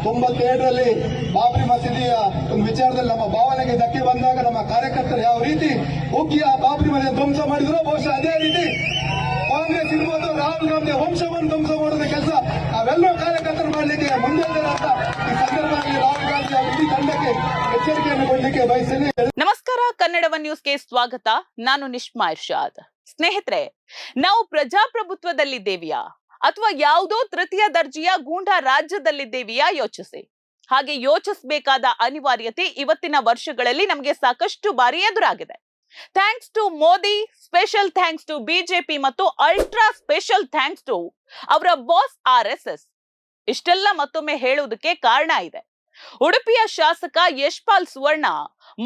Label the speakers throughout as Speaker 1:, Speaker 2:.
Speaker 1: 97ರಲ್ಲಿ ಬಾಬ್ರಿ ಮಸೀದಿಯ ಒಂದು ವಿಚಾರದಲ್ಲಿ ನಮ್ಮ ಭಾವನೆಗೆ ಧಕ್ಕೆ ಬಂದಾಗ ನಮ್ಮ ಕಾರ್ಯಕರ್ತರು ಯಾವ ರೀತಿ ಉಗ್ಗಿ ಆ ಬಾಬ್ರಿ ಮಸೀದಿ ಧ್ವಂಸ ಮಾಡಿದ್ರು, ಬಹುಶಃ ಅದೇ ರೀತಿ ಕಾಂಗ್ರೆಸ್ ಇರ್ಬೋದು, ರಾಹುಲ್ ಗಾಂಧಿ ವಂಶವನ್ನು ಧ್ವಂಸ ಮಾಡೋದ ಕೆಲಸ ನಾವೆಲ್ಲರೂ ಕಾರ್ಯಕರ್ತರು ಮಾಡಲಿಕ್ಕೆ ಮುಂದೆ ಅಂತ ಈ ಸಂದರ್ಭದಲ್ಲಿ ರಾಹುಲ್ ಗಾಂಧಿ ಅವರ ಇಡೀ ತಂಡಕ್ಕೆ ಎಚ್ಚರಿಕೆಯನ್ನು ಕೊಡಲಿಕ್ಕೆ ಬಯಸ್ತೇನೆ.
Speaker 2: ನಮಸ್ಕಾರ, ಕನ್ನಡ ನ್ಯೂಸ್ಗೆ ಸ್ವಾಗತ. ನಾನು ನಿಶ್ಮಾ ಇರ್ಷಾದ್. ಸ್ನೇಹಿತರೆ, ನಾವು ಪ್ರಜಾಪ್ರಭುತ್ವದಲ್ಲಿದ್ದೇವಿಯಾ ಅಥವಾ ಯಾವುದೋ ತೃತೀಯ ದರ್ಜೆಯ ಗೂಂಡಾ ರಾಜ್ಯದಲ್ಲಿದ್ದೇವಿಯಾ ಯೋಚಿಸಿ. ಹಾಗೆ ಯೋಚಿಸಬೇಕಾದ ಅನಿವಾರ್ಯತೆ ಇವತ್ತಿನ ವರ್ಷಗಳಲ್ಲಿ ನಮಗೆ ಸಾಕಷ್ಟು ಬಾರಿ ಎದುರಾಗಿದೆ. Thanks to Modi, special thanks to BJP ಮತ್ತು ಅಲ್ಟ್ರಾ ಸ್ಪೆಷಲ್ ಥ್ಯಾಂಕ್ಸ್ ಟು ಅವರ ಬಾಸ್ RSS. ಇಷ್ಟೆಲ್ಲ ಮತ್ತೊಮ್ಮೆ ಹೇಳುವುದಕ್ಕೆ ಕಾರಣ ಇದೆ. ಉಡುಪಿಯ ಶಾಸಕ ಯಶ್ಪಾಲ್ ಸುವರ್ಣ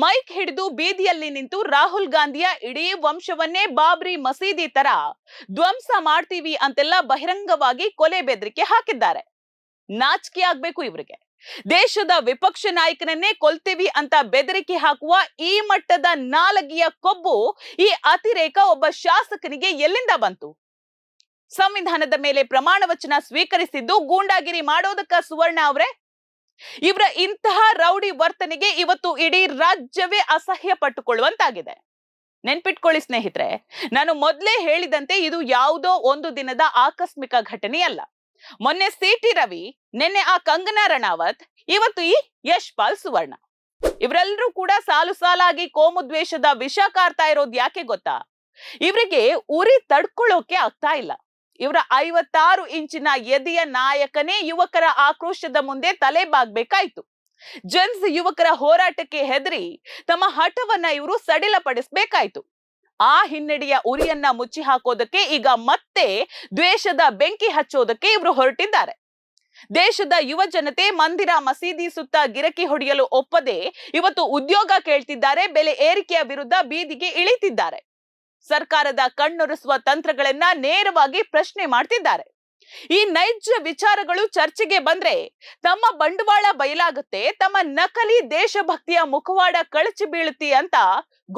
Speaker 2: ಮೈಕ್ ಹಿಡಿದು ಬೀದಿಯಲ್ಲಿ ನಿಂತು ರಾಹುಲ್ ಗಾಂಧಿಯ ಇಡೀ ವಂಶವನ್ನೇ ಬಾಬ್ರಿ ಮಸೀದಿ ತರ ಧ್ವಂಸ ಮಾಡ್ತೀವಿ ಅಂತೆಲ್ಲ ಬಹಿರಂಗವಾಗಿ ಕೊಲೆ ಬೆದರಿಕೆ ಹಾಕಿದ್ದಾರೆ. ನಾಚಿಕೆ ಆಗ್ಬೇಕು ಇವರಿಗೆ. ದೇಶದ ವಿಪಕ್ಷ ನಾಯಕನನ್ನೇ ಕೊಲ್ತೀವಿ ಅಂತ ಬೆದರಿಕೆ ಹಾಕುವ ಈ ಮಟ್ಟದ ನಾಲಗಿಯ ಕೊಬ್ಬು, ಈ ಅತಿರೇಕ ಒಬ್ಬ ಶಾಸಕನಿಗೆ ಎಲ್ಲಿಂದ ಬಂತು? ಸಂವಿಧಾನದ ಮೇಲೆ ಪ್ರಮಾಣ ವಚನ ಸ್ವೀಕರಿಸಿದ್ದು ಗೂಂಡಾಗಿರಿ ಮಾಡೋದಕ್ಕ ಸುವರ್ಣ ಅವರೇ? ಇವರ ಇಂತಹ ರೌಡಿ ವರ್ತನೆಗೆ ಇವತ್ತು ಇಡೀ ರಾಜ್ಯವೇ ಅಸಹ್ಯ ಪಟ್ಟುಕೊಳ್ಳುವಂತಾಗಿದೆ. ನೆನ್ಪಿಟ್ಕೊಳ್ಳಿ ಸ್ನೇಹಿತರೆ, ನಾನು ಮೊದಲೇ ಹೇಳಿದಂತೆ ಇದು ಯಾವುದೋ ಒಂದು ದಿನದ ಆಕಸ್ಮಿಕ ಘಟನೆಯಲ್ಲ. ಮೊನ್ನೆ CT ರವಿ, ನಿನ್ನೆ ಆ ಕಂಗನಾ ರಣಾವತ್, ಇವತ್ತು ಈ ಯಶ್ಪಾಲ್ ಸುವರ್ಣ. ಇವರೆಲ್ಲರೂ ಕೂಡ ಸಾಲು ಸಾಲಾಗಿ ಕೋಮು ದ್ವೇಷದ ವಿಷ ಕಾರ್ತಾ ಇರೋದು ಯಾಕೆ ಗೊತ್ತಾ? ಇವರಿಗೆ ಉರಿ ತಡ್ಕೊಳ್ಳೋಕೆ ಆಗ್ತಾ ಇಲ್ಲ. ಇವರ 56 ಇಂಚಿನ ಎದೆಯ ನಾಯಕನೇ ಯುವಕರ ಆಕ್ರೋಶದ ಮುಂದೆ ತಲೆ ಬಾಗ್ಬೇಕಾಯ್ತು. ಜನ್ಸ್ ಯುವಕರ ಹೋರಾಟಕ್ಕೆ ಹೆದರಿ ತಮ್ಮ ಹಠವನ್ನ ಇವರು ಸಡಿಲಪಡಿಸಬೇಕಾಯ್ತು. ಆ ಹಿನ್ನಡೆಯ ಉರಿಯನ್ನ ಮುಚ್ಚಿ ಹಾಕೋದಕ್ಕೆ ಈಗ ಮತ್ತೆ ದ್ವೇಷದ ಬೆಂಕಿ ಹಚ್ಚೋದಕ್ಕೆ ಇವರು ಹೊರಟಿದ್ದಾರೆ. ದೇಶದ ಯುವ ಜನತೆ ಮಂದಿರ ಮಸೀದಿ ಸುತ್ತ ಗಿರಕಿ ಹೊಡೆಯಲು ಒಪ್ಪದೆ ಇವತ್ತು ಉದ್ಯೋಗ ಕೇಳ್ತಿದ್ದಾರೆ. ಬೆಲೆ ಏರಿಕೆಯ ವಿರುದ್ಧ ಬೀದಿಗೆ ಇಳಿತಿದ್ದಾರೆ. ಸರ್ಕಾರದ ಕಣ್ಣೊರೆಸುವ ತಂತ್ರಗಳನ್ನ ನೇರವಾಗಿ ಪ್ರಶ್ನೆ ಮಾಡ್ತಿದ್ದಾರೆ. ಈ ನೈಜ ವಿಚಾರಗಳು ಚರ್ಚೆಗೆ ಬಂದ್ರೆ ತಮ್ಮ ಬಂಡವಾಳ ಬಯಲಾಗುತ್ತೆ, ತಮ್ಮ ನಕಲಿ ದೇಶಭಕ್ತಿಯ ಮುಖವಾಡ ಕಳಚಿ ಬೀಳುತ್ತಿ ಅಂತ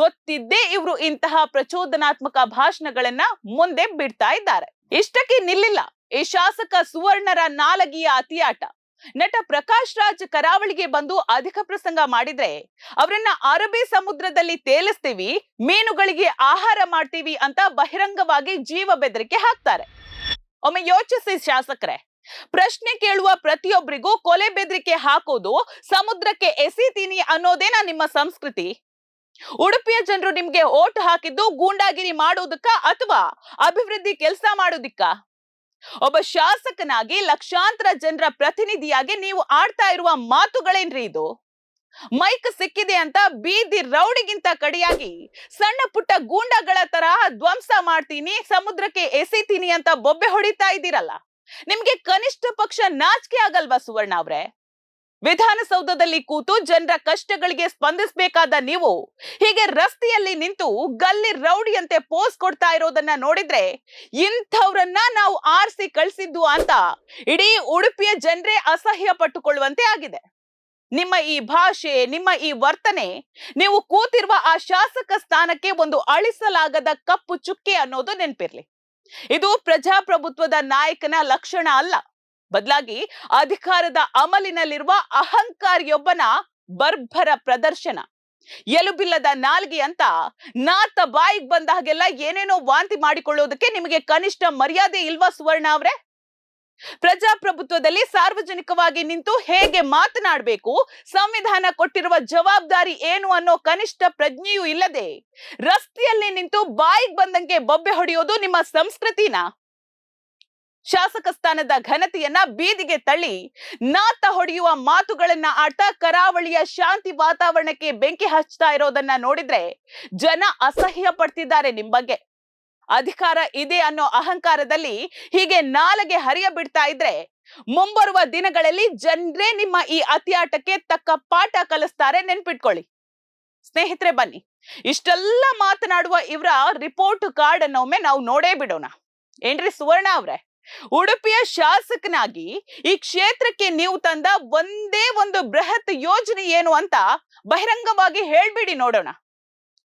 Speaker 2: ಗೊತ್ತಿದ್ದೇ ಇವರು ಇಂತಹ ಪ್ರಚೋದನಾತ್ಮಕ ಭಾಷಣಗಳನ್ನ ಮುಂದೆ ಬಿಡ್ತಾ ಇದ್ದಾರೆ. ಇಷ್ಟಕ್ಕೆ ನಿಲ್ಲಿಲ್ಲ ಈ ಶಾಸಕ ಸುವರ್ಣರ ನಾಲಗಿಯ ಅತಿಯಾಟ. ನಟ ಪ್ರಕಾಶ್ ರಾಜ್ ಕರಾವಳಿಗೆ ಬಂದು ಅಧಿಕ ಪ್ರಸಂಗ ಮಾಡಿದ್ರೆ ಅವರನ್ನ ಅರಬ್ಬಿ ಸಮುದ್ರದಲ್ಲಿ ತೇಲಿಸ್ತೀವಿ, ಮೀನುಗಳಿಗೆ ಆಹಾರ ಮಾಡ್ತೀವಿ ಅಂತ ಬಹಿರಂಗವಾಗಿ ಜೀವ ಬೆದರಿಕೆ ಹಾಕ್ತಾರೆ. ಒಮ್ಮೆ ಯೋಚಿಸಿ ಶಾಸಕರೇ, ಪ್ರಶ್ನೆ ಕೇಳುವ ಪ್ರತಿಯೊಬ್ಬರಿಗೂ ಕೊಲೆ ಬೆದರಿಕೆ ಹಾಕೋದು, ಸಮುದ್ರಕ್ಕೆ ಎಸಿತೀನಿ ಅನ್ನೋದೇನಾ ನಿಮ್ಮ ಸಂಸ್ಕೃತಿ? ಉಡುಪಿಯ ಜನರು ನಿಮ್ಗೆ ಓಟ್ ಹಾಕಿದ್ದು ಗೂಂಡಾಗಿರಿ ಮಾಡೋದಕ್ಕ ಅಥವಾ ಅಭಿವೃದ್ಧಿ ಕೆಲಸ ಮಾಡೋದಿಕ್ಕ? ಒಬ್ಬ ಶಾಸಕನಾಗಿ ಲಕ್ಷಾಂತರ ಜನರ ಪ್ರತಿನಿಧಿಯಾಗಿ ನೀವು ಆಡ್ತಾ ಇರುವ ಮಾತುಗಳೇನ್ರಿ ಇದು? ಮೈಕ್ ಸಿಕ್ಕಿದೆ ಅಂತ ಬೀದಿ ರೌಡಿಗಿಂತ ಕಡಿಯಾಗಿ ಸಣ್ಣ ಪುಟ್ಟ ಗೂಂಡಾಗಳ ತರ ಧ್ವಂಸ ಮಾಡ್ತೀನಿ, ಸಮುದ್ರಕ್ಕೆ ಎಸಿತೀನಿ ಅಂತ ಬೊಬ್ಬೆ ಹೊಡಿತಾ ಇದ್ದೀರಲ್ಲ, ನಿಮ್ಗೆ ಕನಿಷ್ಠ ಪಕ್ಷ ನಾಚಿಕೆ ಆಗಲ್ವಾ ಸುವರ್ಣ ಅವ್ರೆ? ವಿಧಾನಸೌಧದಲ್ಲಿ ಕೂತು ಜನರ ಕಷ್ಟಗಳಿಗೆ ಸ್ಪಂದಿಸಬೇಕಾದ ನೀವು ಹೀಗೆ ರಸ್ತೆಯಲ್ಲಿ ನಿಂತು ಗಲ್ಲಿ ರೌಡಿಯಂತೆ ಪೋಸ್ ಕೊಡ್ತಾ ಇರೋದನ್ನ ನೋಡಿದ್ರೆ ಇಂಥವ್ರನ್ನ ನಾವು ಆರಿಸಿ ಕಳಿಸಿದ್ದು ಅಂತ ಇಡೀ ಉಡುಪಿಯ ಜನರೇ ಅಸಹ್ಯ ಪಟ್ಟುಕೊಳ್ಳುವಂತೆ ಆಗಿದೆ. ನಿಮ್ಮ ಈ ಭಾಷೆ, ನಿಮ್ಮ ಈ ವರ್ತನೆ, ನೀವು ಕೂತಿರುವ ಆ ಶಾಸಕ ಸ್ಥಾನಕ್ಕೆ ಒಂದು ಅಳಿಸಲಾಗದ ಕಪ್ಪು ಚುಕ್ಕೆ ಅನ್ನೋದು ನೆನಪಿರ್ಲಿ. ಇದು ಪ್ರಜಾಪ್ರಭುತ್ವದ ನಾಯಕನ ಲಕ್ಷಣ ಅಲ್ಲ, ಬದಲಾಗಿ ಅಧಿಕಾರದ ಅಮಲಿನಲ್ಲಿರುವ ಅಹಂಕಾರಿಯೊಬ್ಬನ ಬರ್ಭರ ಪ್ರದರ್ಶನ. ಎಲುಬಿಲ್ಲದ ನಾಲ್ಗೆ ಅಂತ ನಾತ ಬಾಯಿಗೆ ಬಂದ ಹಾಗೆಲ್ಲ ಏನೇನೋ ವಾಂತಿ ಮಾಡಿಕೊಳ್ಳೋದಕ್ಕೆ ನಿಮಗೆ ಕನಿಷ್ಠ ಮರ್ಯಾದೆ ಇಲ್ವಾ ಸುವರ್ಣ ಅವರೇ? ಪ್ರಜಾಪ್ರಭುತ್ವದಲ್ಲಿ ಸಾರ್ವಜನಿಕವಾಗಿ ನಿಂತು ಹೇಗೆ ಮಾತನಾಡಬೇಕು, ಸಂವಿಧಾನ ಕೊಟ್ಟಿರುವ ಜವಾಬ್ದಾರಿ ಏನು ಅನ್ನೋ ಕನಿಷ್ಠ ಪ್ರಜ್ಞೆಯೂ ಇಲ್ಲದೆ ರಸ್ತೆಯಲ್ಲಿ ನಿಂತು ಬಾಯಿಗೆ ಬಂದಂಗೆ ಬೊಬ್ಬೆ ಹೊಡೆಯೋದು ನಿಮ್ಮ ಸಂಸ್ಕೃತಿನಾ? ಶಾಸಕ ಸ್ಥಾನದ ಘನತೆಯನ್ನ ಬೀದಿಗೆ ತಳ್ಳಿ ನಾತ ಹೊಡೆಯುವ ಮಾತುಗಳನ್ನ ಆಡ್ತಾ ಕರಾವಳಿಯ ಶಾಂತಿ ವಾತಾವರಣಕ್ಕೆ ಬೆಂಕಿ ಹಚ್ತಾ ಇರೋದನ್ನ ನೋಡಿದ್ರೆ ಜನ ಅಸಹ್ಯ ಪಡ್ತಿದ್ದಾರೆ ನಿಮ್ ಬಗ್ಗೆ. ಅಧಿಕಾರ ಇದೆ ಅನ್ನೋ ಅಹಂಕಾರದಲ್ಲಿ ಹೀಗೆ ನಾಲಗೆ ಹರಿಯ ಬಿಡ್ತಾ ಇದ್ರೆ ಮುಂಬರುವ ದಿನಗಳಲ್ಲಿ ಜನರೇ ನಿಮ್ಮ ಈ ಅತಿಯಾಟಕ್ಕೆ ತಕ್ಕ ಪಾಠ ಕಲಿಸ್ತಾರೆ, ನೆನ್ಪಿಟ್ಕೊಳ್ಳಿ. ಸ್ನೇಹಿತರೆ ಬನ್ನಿ, ಇಷ್ಟೆಲ್ಲ ಮಾತನಾಡುವ ಇವರ ರಿಪೋರ್ಟ್ ಕಾರ್ಡ್ ಅನ್ನೊಮ್ಮೆ ನಾವು ನೋಡೇ ಬಿಡೋಣ. ಏನ್ರಿ ಸುವರ್ಣ ಅವ್ರೆ, ಉಡುಪಿಯ ಶಾಸಕನಾಗಿ ಈ ಕ್ಷೇತ್ರಕ್ಕೆ ನೀವು ತಂದ ಒಂದೇ ಒಂದು ಬೃಹತ್ ಯೋಜನೆ ಏನು ಅಂತ ಬಹಿರಂಗವಾಗಿ ಹೇಳ್ಬಿಡಿ ನೋಡೋಣ.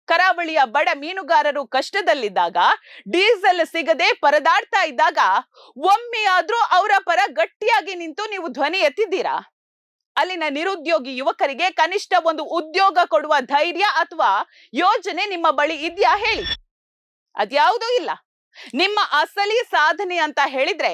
Speaker 2: ಕರಾವಳಿಯ ಬಡ ಮೀನುಗಾರರು ಕಷ್ಟದಲ್ಲಿದ್ದಾಗ, ಡೀಸೆಲ್ ಸಿಗದೆ ಪರದಾಡ್ತಾ ಇದ್ದಾಗ ಒಮ್ಮೆಯಾದ್ರೂ ಅವರ ಪರ ಗಟ್ಟಿಯಾಗಿ ನಿಂತು ನೀವು ಧ್ವನಿ ಎತ್ತಿದ್ದೀರಾ? ಅಲ್ಲಿನ ನಿರುದ್ಯೋಗಿ ಯುವಕರಿಗೆ ಕನಿಷ್ಠ ಒಂದು ಉದ್ಯೋಗ ಕೊಡುವ ಧೈರ್ಯ ಅಥವಾ ಯೋಜನೆ ನಿಮ್ಮ ಬಳಿ ಇದೆಯಾ ಹೇಳಿ? ಅದ್ಯಾವುದೂ ಇಲ್ಲ. ನಿಮ್ಮ ಅಸಲಿ ಸಾಧನೆ ಅಂತ ಹೇಳಿದ್ರೆ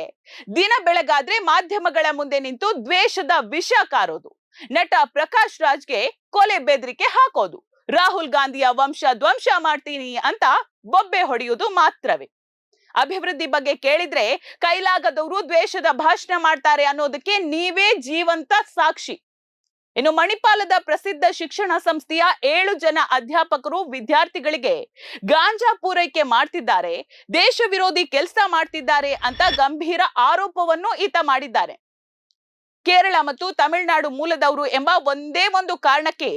Speaker 2: ದಿನ ಬೆಳಗಾದ್ರೆ ಮಾಧ್ಯಮಗಳ ಮುಂದೆ ನಿಂತು ದ್ವೇಷದ ವಿಷ ಕಾರೋದು, ನಟ ಪ್ರಕಾಶ್ ರಾಜ್ಗೆ ಕೊಲೆ ಬೆದರಿಕೆ ಹಾಕೋದು, ರಾಹುಲ್ ಗಾಂಧಿಯ ವಂಶ ಧ್ವಂಸ ಮಾಡ್ತೀನಿ ಅಂತ ಬೊಬ್ಬೆ ಹೊಡೆಯುವುದು ಮಾತ್ರವೇ. ಅಭಿವೃದ್ಧಿ ಬಗ್ಗೆ ಕೇಳಿದ್ರೆ ಕೈಲಾಗದವರು ದ್ವೇಷದ ಭಾಷಣ ಮಾಡ್ತಾರೆ ಅನ್ನೋದಕ್ಕೆ ನೀವೇ ಜೀವಂತ ಸಾಕ್ಷಿ. ಇನ್ನು ಮಣಿಪಾಲದ ಪ್ರಸಿದ್ಧ ಶಿಕ್ಷಣ ಸಂಸ್ಥೆಯ 7 ಜನ ಅಧ್ಯಾಪಕರು ವಿದ್ಯಾರ್ಥಿಗಳಿಗೆ ಗಾಂಜಾ ಪೂರೈಕೆ ಮಾಡ್ತಿದ್ದಾರೆ, ದೇಶ ವಿರೋಧಿ ಕೆಲಸ ಮಾಡ್ತಿದ್ದಾರೆ ಅಂತ ಗಂಭೀರ ಆರೋಪವನ್ನು ಈತ ಮಾಡಿದ್ದಾರೆ. ಕೇರಳ ಮತ್ತು ತಮಿಳುನಾಡು ಮೂಲದವರು ಎಂಬ ಒಂದೇ ಒಂದು ಕಾರಣಕ್ಕೆ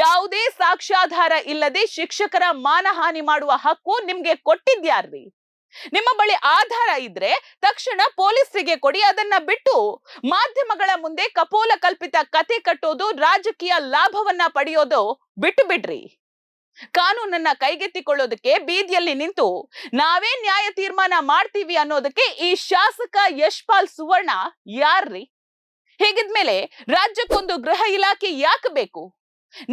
Speaker 2: ಯಾವುದೇ ಸಾಕ್ಷ್ಯಾಧಾರ ಇಲ್ಲದೆ ಶಿಕ್ಷಕರ ಮಾನಹಾನಿ ಮಾಡುವ ಹಕ್ಕು ನಿಮ್ಗೆ ಕೊಟ್ಟಿದ್ಯಾರ್ರಿ? ನಿಮ್ಮ ಬಳಿ ಆಧಾರ ಇದ್ರೆ ತಕ್ಷಣ ಪೊಲೀಸರಿಗೆ ಕೊಡಿ. ಅದನ್ನ ಬಿಟ್ಟು ಮಾಧ್ಯಮಗಳ ಮುಂದೆ ಕಪೋಲ ಕಲ್ಪಿತ ಕತೆ ಕಟ್ಟೋದು, ರಾಜಕೀಯ ಲಾಭವನ್ನ ಪಡೆಯೋದು ಬಿಟ್ಟು ಬಿಡ್ರಿ. ಕಾನೂನನ್ನ ಕೈಗೆತ್ತಿಕೊಳ್ಳೋದಕ್ಕೆ ಬೀದಿಯಲ್ಲಿ ನಿಂತು ನಾವೇ ನ್ಯಾಯ ತೀರ್ಮಾನ ಮಾಡ್ತೀವಿ ಅನ್ನೋದಕ್ಕೆ ಈ ಶಾಸಕ ಯಶ್ಪಾಲ್ ಸುವರ್ಣ ಯಾರ್ರಿ? ಹೀಗಿದ್ಮೇಲೆ ರಾಜ್ಯಕ್ಕೊಂದು ಗೃಹ ಇಲಾಖೆ ಯಾಕೆ ಬೇಕು?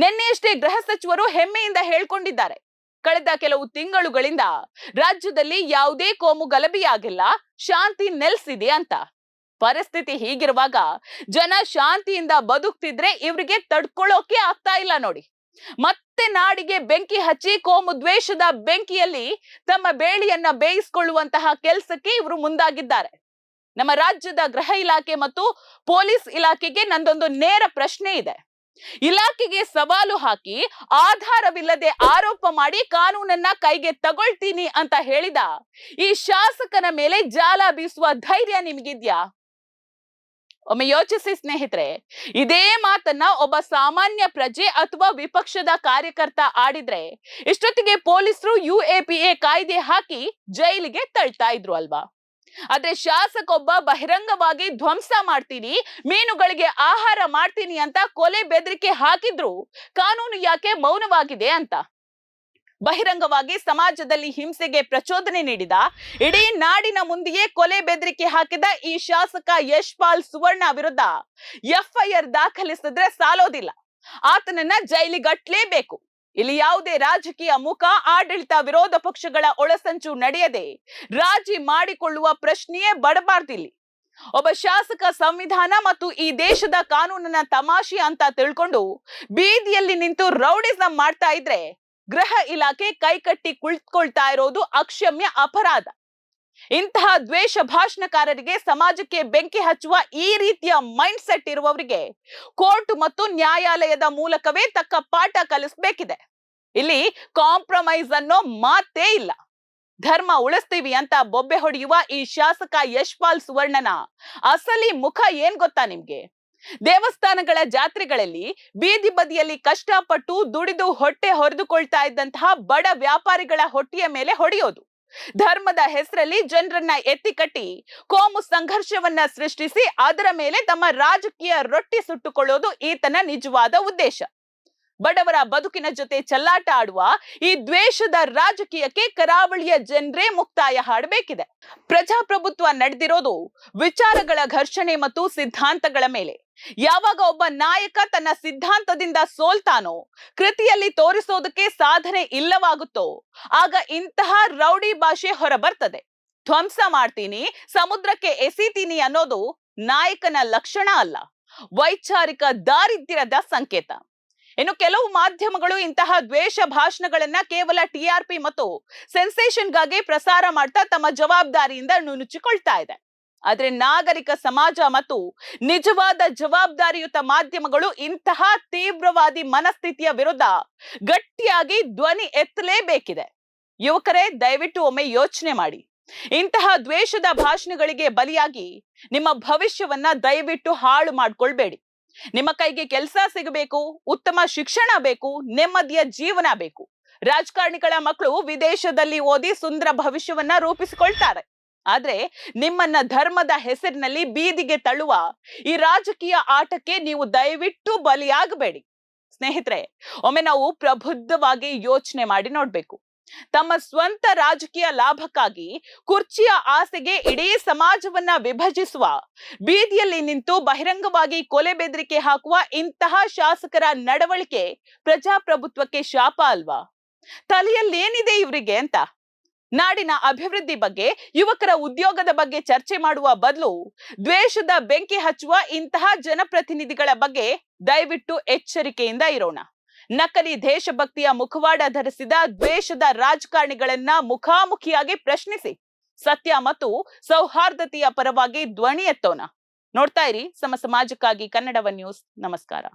Speaker 2: ನಿನ್ನೆಯಷ್ಟೇ ಗೃಹ ಸಚಿವರು ಹೆಮ್ಮೆಯಿಂದ ಹೇಳ್ಕೊಂಡಿದ್ದಾರೆ, ಕಳೆದ ಕೆಲವು ತಿಂಗಳುಗಳಿಂದ ರಾಜ್ಯದಲ್ಲಿ ಯಾವುದೇ ಕೋಮು ಗಲಭೆಯಾಗಿಲ್ಲ, ಶಾಂತಿ ನೆಲೆಸಿದೆ ಅಂತ. ಪರಿಸ್ಥಿತಿ ಹೀಗಿರುವಾಗ ಜನ ಶಾಂತಿಯಿಂದ ಬದುಕ್ತಿದ್ರೆ ಇವ್ರಿಗೆ ತಡ್ಕೊಳ್ಳೋಕೆ ಆಗ್ತಾ ಇಲ್ಲ ನೋಡಿ. ಮತ್ತೆ ನಾಡಿಗೆ ಬೆಂಕಿ ಹಚ್ಚಿ ಕೋಮು ದ್ವೇಷದ ಬೆಂಕಿಯಲ್ಲಿ ತಮ್ಮ ಬೇಳಿಯನ್ನ ಬೇಯಿಸಿಕೊಳ್ಳುವಂತಹ ಕೆಲಸಕ್ಕೆ ಇವರು ಮುಂದಾಗಿದ್ದಾರೆ. ನಮ್ಮ ರಾಜ್ಯದ ಗೃಹ ಇಲಾಖೆ ಮತ್ತು ಪೊಲೀಸ್ ಇಲಾಖೆಗೆ ನಂದೊಂದು ನೇರ ಪ್ರಶ್ನೆ ಇದೆ. ಇಲಾಖೆಗೆ ಸವಾಲು ಹಾಕಿ ಆಧಾರವಿಲ್ಲದೆ ಆರೋಪ ಮಾಡಿ ಕಾನೂನನ್ನ ಕೈಗೆ ತಗೊಳ್ತೀನಿ ಅಂತ ಹೇಳಿದ ಈ ಶಾಸಕನ ಮೇಲೆ ಜಾಲ ಬೀಸುವ ಧೈರ್ಯ ನಿಮಗಿದ್ಯಾ? ಒಮ್ಮೆ ಯೋಚಿಸಿ ಸ್ನೇಹಿತರೆ. ಇದೇ ಮಾತನ್ನ ಒಬ್ಬ ಸಾಮಾನ್ಯ ಪ್ರಜೆ ಅಥವಾ ವಿಪಕ್ಷದ ಕಾರ್ಯಕರ್ತ ಆಡಿದ್ರೆ ಇಷ್ಟೊತ್ತಿಗೆ ಪೊಲೀಸರು UAPA ಕಾಯ್ದೆ ಹಾಕಿ ಜೈಲಿಗೆ ತಳ್ತಾ ಇದ್ರು ಅಲ್ವಾ? ಆದ್ರೆ ಶಾಸಕೊಬ್ಬ ಬಹಿರಂಗವಾಗಿ ಧ್ವಂಸ ಮಾಡ್ತೀನಿ, ಮೀನುಗಳಿಗೆ ಆಹಾರ ಮಾಡ್ತೀನಿ ಅಂತ ಕೊಲೆ ಬೆದರಿಕೆ ಹಾಕಿದ್ರು ಕಾನೂನು ಯಾಕೆ ಮೌನವಾಗಿದೆ ಅಂತ. ಬಹಿರಂಗವಾಗಿ ಸಮಾಜದಲ್ಲಿ ಹಿಂಸೆಗೆ ಪ್ರಚೋದನೆ ನೀಡಿದ, ಇಡೀ ನಾಡಿನ ಮುಂದೆಯೇ ಕೊಲೆ ಬೆದರಿಕೆ ಹಾಕಿದ ಈ ಶಾಸಕ ಯಶ್ಪಾಲ್ ಸುವರ್ಣ ವಿರುದ್ಧ FIR ದಾಖಲಿಸಿದ್ರೆ ಸಾಲೋದಿಲ್ಲ, ಆತನನ್ನ ಜೈಲಿಗಟ್ಲೇಬೇಕು. ಇಲ್ಲಿ ಯಾವುದೇ ರಾಜಕೀಯ ಮುಖ, ಆಡಳಿತ ವಿರೋಧ ಪಕ್ಷಗಳ ಒಳಸಂಚು ನಡೆಯದೆ ರಾಜಿ ಮಾಡಿಕೊಳ್ಳುವ ಪ್ರಶ್ನೆಯೇ ಬಡಬಾರ್ದಿಲ್ಲಿ. ಒಬ್ಬ ಶಾಸಕ ಸಂವಿಧಾನ ಮತ್ತು ಈ ದೇಶದ ಕಾನೂನನ್ನ ತಮಾಷೆ ಅಂತ ತಿಳ್ಕೊಂಡು ಬೀದಿಯಲ್ಲಿ ನಿಂತು ರೌಡಿಸಂ ಮಾಡ್ತಾ ಇದ್ರೆ ಗೃಹ ಇಲಾಖೆ ಕೈಕಟ್ಟಿ ಕುಳಿತುಕೊಳ್ತಾ ಇರೋದು ಅಕ್ಷಮ್ಯ ಅಪರಾಧ. ಇಂತಹ ದ್ವೇಷ ಭಾಷಣಕಾರರಿಗೆ, ಸಮಾಜಕ್ಕೆ ಬೆಂಕಿ ಹಚ್ಚುವ ಈ ರೀತಿಯ ಮೈಂಡ್ ಸೆಟ್ ಇರುವವರಿಗೆ ಕೋರ್ಟ್ ಮತ್ತು ನ್ಯಾಯಾಲಯದ ಮೂಲಕವೇ ತಕ್ಕ ಪಾಠ ಕಲಿಸಬೇಕಿದೆ. ಇಲ್ಲಿ ಕಾಂಪ್ರಮೈಸ್ ಅನ್ನೋ ಮಾತೇ ಇಲ್ಲ. ಧರ್ಮ ಉಳಿಸ್ತೀವಿ ಅಂತ ಬೊಬ್ಬೆ ಹೊಡೆಯುವ ಈ ಶಾಸಕ ಯಶ್ಪಾಲ್ ಸುವರ್ಣನ ಅಸಲಿ ಮುಖ ಏನ್ ಗೊತ್ತಾ ನಿಮ್ಗೆ? ದೇವಸ್ಥಾನಗಳ ಜಾತ್ರೆಗಳಲ್ಲಿ ಬೀದಿ ಬದಿಯಲ್ಲಿ ಕಷ್ಟಪಟ್ಟು ದುಡಿದು ಹೊಟ್ಟೆ ಹೊರೆದುಕೊಳ್ತಾ ಇದ್ದಂತಹ ಬಡ ವ್ಯಾಪಾರಿಗಳ ಹೊಟ್ಟೆಯ ಮೇಲೆ ಹೊಡೆಯೋದು, ಧರ್ಮದ ಹೆಸರಲ್ಲಿ ಜನರನ್ನ ಎತ್ತಿಕಟ್ಟಿ ಕೋಮು ಸಂಘರ್ಷವನ್ನ ಸೃಷ್ಟಿಸಿ ಅದರ ಮೇಲೆ ತಮ್ಮ ರಾಜಕೀಯ ರೊಟ್ಟಿ ಸುಟ್ಟುಕೊಳ್ಳೋದು ಈತನ ನಿಜವಾದ ಉದ್ದೇಶ. ಬಡವರ ಬದುಕಿನ ಜೊತೆ ಚೆಲ್ಲಾಟ ಆಡುವ ಈ ದ್ವೇಷದ ರಾಜಕೀಯಕ್ಕೆ ಕರಾವಳಿಯ ಜನರೇ ಮುಕ್ತಾಯ ಹಾಡಬೇಕಿದೆ. ಪ್ರಜಾಪ್ರಭುತ್ವ ನಡೆದಿರೋದು ವಿಚಾರಗಳ ಘರ್ಷಣೆ ಮತ್ತು ಸಿದ್ಧಾಂತಗಳ ಮೇಲೆ. ಯಾವಾಗ ಒಬ್ಬ ನಾಯಕ ತನ್ನ ಸಿದ್ಧಾಂತದಿಂದ ಸೋಲ್ತಾನೋ, ಕೃತಿಯಲ್ಲಿ ತೋರಿಸೋದಕ್ಕೆ ಸಾಧನೆ ಇಲ್ಲವಾಗುತ್ತೋ, ಆಗ ಇಂತಹ ರೌಡಿ ಭಾಷೆ ಹೊರಬರ್ತದೆ. ಧ್ವಂಸ ಮಾಡ್ತೀನಿ, ಸಮುದ್ರಕ್ಕೆ ಎಸಿತೀನಿ ಅನ್ನೋದು ನಾಯಕನ ಲಕ್ಷಣ ಅಲ್ಲ, ವೈಚಾರಿಕ ದಾರಿದ್ರ್ಯದ ಸಂಕೇತ. ಇನ್ನು ಕೆಲವು ಮಾಧ್ಯಮಗಳು ಇಂತಹ ದ್ವೇಷ ಭಾಷಣಗಳನ್ನ ಕೇವಲ TRP ಮತ್ತು ಸೆನ್ಸೇಷನ್ಗಾಗಿ ಪ್ರಸಾರ ಮಾಡ್ತಾ ತಮ್ಮ ಜವಾಬ್ದಾರಿಯಿಂದ ನುಣುಚಿಕೊಳ್ತಾ ಇದೆ. ಆದ್ರೆ ನಾಗರಿಕ ಸಮಾಜ ಮತ್ತು ನಿಜವಾದ ಜವಾಬ್ದಾರಿಯುತ ಮಾಧ್ಯಮಗಳು ಇಂತಹ ತೀವ್ರವಾದಿ ಮನಸ್ಥಿತಿಯ ವಿರುದ್ಧ ಗಟ್ಟಿಯಾಗಿ ಧ್ವನಿ ಎತ್ತಲೇಬೇಕಿದೆ. ಯುವಕರೇ, ದಯವಿಟ್ಟು ಒಮ್ಮೆ ಯೋಚನೆ ಮಾಡಿ. ಇಂತಹ ದ್ವೇಷದ ಭಾಷಣಗಳಿಗೆ ಬಲಿಯಾಗಿ ನಿಮ್ಮ ಭವಿಷ್ಯವನ್ನ ದಯವಿಟ್ಟು ಹಾಳು ಮಾಡ್ಕೊಳ್ಬೇಡಿ. ನಿಮ್ಮ ಕೈಗೆ ಕೆಲಸ ಸಿಗಬೇಕು, ಉತ್ತಮ ಶಿಕ್ಷಣ ಬೇಕು, ನೆಮ್ಮದಿಯ ಜೀವನ ಬೇಕು. ರಾಜಕಾರಣಿಗಳ ಮಕ್ಕಳು ವಿದೇಶದಲ್ಲಿ ಓದಿ ಸುಂದರ ಭವಿಷ್ಯವನ್ನ ರೂಪಿಸಿಕೊಳ್ತಾರೆ. ಆದ್ರೆ ನಿಮ್ಮನ್ನ ಧರ್ಮದ ಹೆಸರಿನಲ್ಲಿ ಬೀದಿಗೆ ತಳ್ಳುವ ಈ ರಾಜಕೀಯ ಆಟಕ್ಕೆ ನೀವು ದಯವಿಟ್ಟು ಬಲಿಯಾಗಬೇಡಿ. ಸ್ನೇಹಿತರೆ, ಒಮ್ಮೆ ನಾವು ಪ್ರಬುದ್ಧವಾಗಿ ಯೋಚನೆ ಮಾಡಿ ನೋಡ್ಬೇಕು. ತಮ್ಮ ಸ್ವಂತ ರಾಜಕೀಯ ಲಾಭಕ್ಕಾಗಿ ಕುರ್ಚಿಯ ಆಸೆಗೆ ಇಡೀ ಸಮಾಜವನ್ನ ವಿಭಜಿಸುವ, ಬೀದಿಯಲ್ಲಿ ನಿಂತು ಬಹಿರಂಗವಾಗಿ ಕೊಲೆ ಬೆದರಿಕೆ ಹಾಕುವ ಇಂತಹ ಶಾಸಕರ ನಡವಳಿಕೆ ಪ್ರಜಾಪ್ರಭುತ್ವಕ್ಕೆ ಶಾಪ ಅಲ್ವಾ? ತಲೆಯಲ್ಲೇನಿದೆ ಇವರಿಗೆ ಅಂತ. ನಾಡಿನ ಅಭಿವೃದ್ಧಿ ಬಗ್ಗೆ, ಯುವಕರ ಉದ್ಯೋಗದ ಬಗ್ಗೆ ಚರ್ಚೆ ಮಾಡುವ ಬದಲು ದ್ವೇಷದ ಬೆಂಕಿ ಹಚ್ಚುವ ಇಂತಹ ಜನಪ್ರತಿನಿಧಿಗಳ ಬಗ್ಗೆ ದಯವಿಟ್ಟು ಎಚ್ಚರಿಕೆಯಿಂದ ಇರೋಣ. ನಕಲಿ ದೇಶಭಕ್ತಿಯ ಮುಖವಾಡ ಧರಿಸಿದ ದ್ವೇಷದ ರಾಜಕಾರಣಿಗಳನ್ನ ಮುಖಾಮುಖಿಯಾಗಿ ಪ್ರಶ್ನಿಸಿ, ಸತ್ಯ ಮತ್ತು ಸೌಹಾರ್ದತೆಯ ಪರವಾಗಿ ಧ್ವನಿ ಎತ್ತೋಣ. ನೋಡ್ತಾ ಇರಿ ಸಮ ಸಮಾಜಕ್ಕಾಗಿ ಕನ್ನಡ ಒನ್ ನ್ಯೂಸ್. ನಮಸ್ಕಾರ.